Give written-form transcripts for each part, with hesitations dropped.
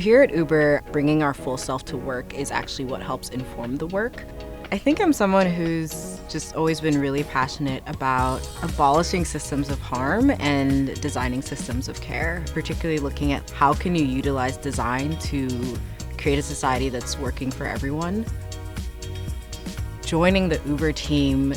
here at Uber, bringing our full self to work is actually what helps inform the work. I think I'm someone who's just always been really passionate about abolishing systems of harm and designing systems of care, particularly looking at how can you utilize design to create a society that's working for everyone. Joining the Uber team,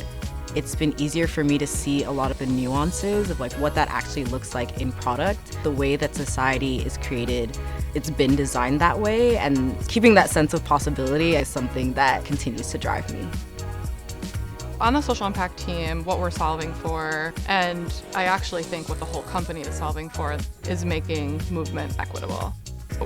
it's been easier for me to see a lot of the nuances of like what that actually looks like in product. The way that society is created, it's been designed that way, and keeping that sense of possibility is something that continues to drive me. On the social impact team, what we're solving for, and I actually think what the whole company is solving for, is making movement equitable.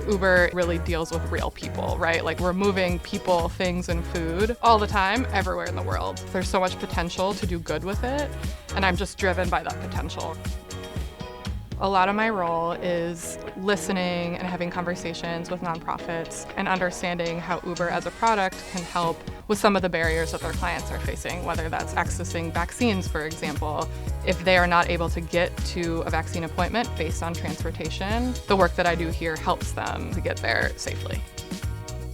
Uber really deals with real people, right? Like we're moving people, things, and food all the time, everywhere in the world. There's so much potential to do good with it, and I'm just driven by that potential. A lot of my role is listening and having conversations with nonprofits and understanding how Uber as a product can help with some of the barriers that their clients are facing, whether that's accessing vaccines, for example. If they are not able to get to a vaccine appointment based on transportation, the work that I do here helps them to get there safely.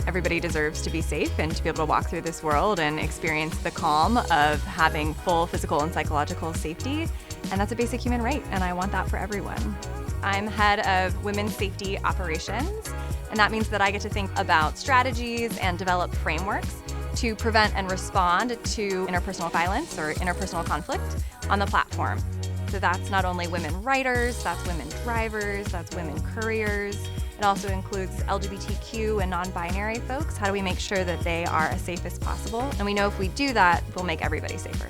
Everybody deserves to be safe and to be able to walk through this world and experience the calm of having full physical and psychological safety. And that's a basic human right, and I want that for everyone. I'm head of Women's Safety Operations, and that means that I get to think about strategies and develop frameworks to prevent and respond to interpersonal violence or interpersonal conflict on the platform. So that's not only women writers, that's women drivers, that's women couriers. It also includes LGBTQ and non-binary folks. How do we make sure that they are as safe as possible? And we know if we do that, we'll make everybody safer.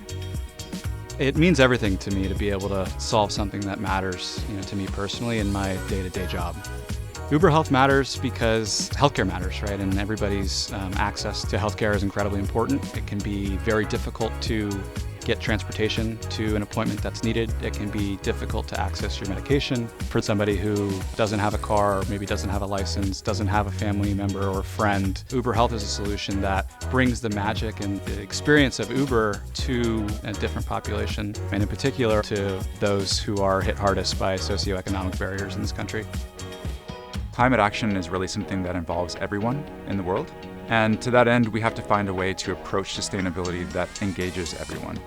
It means everything to me to be able to solve something that matters, to me personally in my day-to-day job. Uber Health matters because healthcare matters, right? And everybody's access to healthcare is incredibly important. It can be very difficult to get transportation to an appointment that's needed. It can be difficult to access your medication for somebody who doesn't have a car, or maybe doesn't have a license, doesn't have a family member or friend. Uber Health is a solution that brings the magic and the experience of Uber to a different population, and in particular to those who are hit hardest by socioeconomic barriers in this country. Climate action is really something that involves everyone in the world. And to that end, we have to find a way to approach sustainability that engages everyone.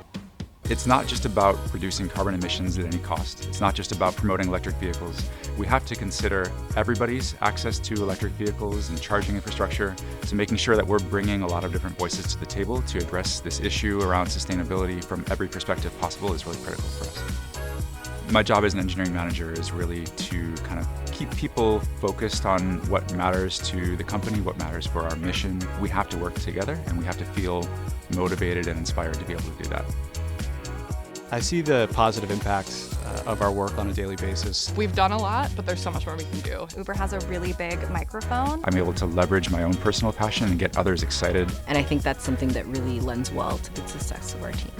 It's not just about reducing carbon emissions at any cost. It's not just about promoting electric vehicles. We have to consider everybody's access to electric vehicles and charging infrastructure. So making sure that we're bringing a lot of different voices to the table to address this issue around sustainability from every perspective possible is really critical for us. My job as an engineering manager is really to kind of keep people focused on what matters to the company, what matters for our mission. We have to work together and we have to feel motivated and inspired to be able to do that. I see the positive impacts of our work on a daily basis. We've done a lot, but there's so much more we can do. Uber has a really big microphone. I'm able to leverage my own personal passion and get others excited. And I think that's something that really lends well to the success of our team.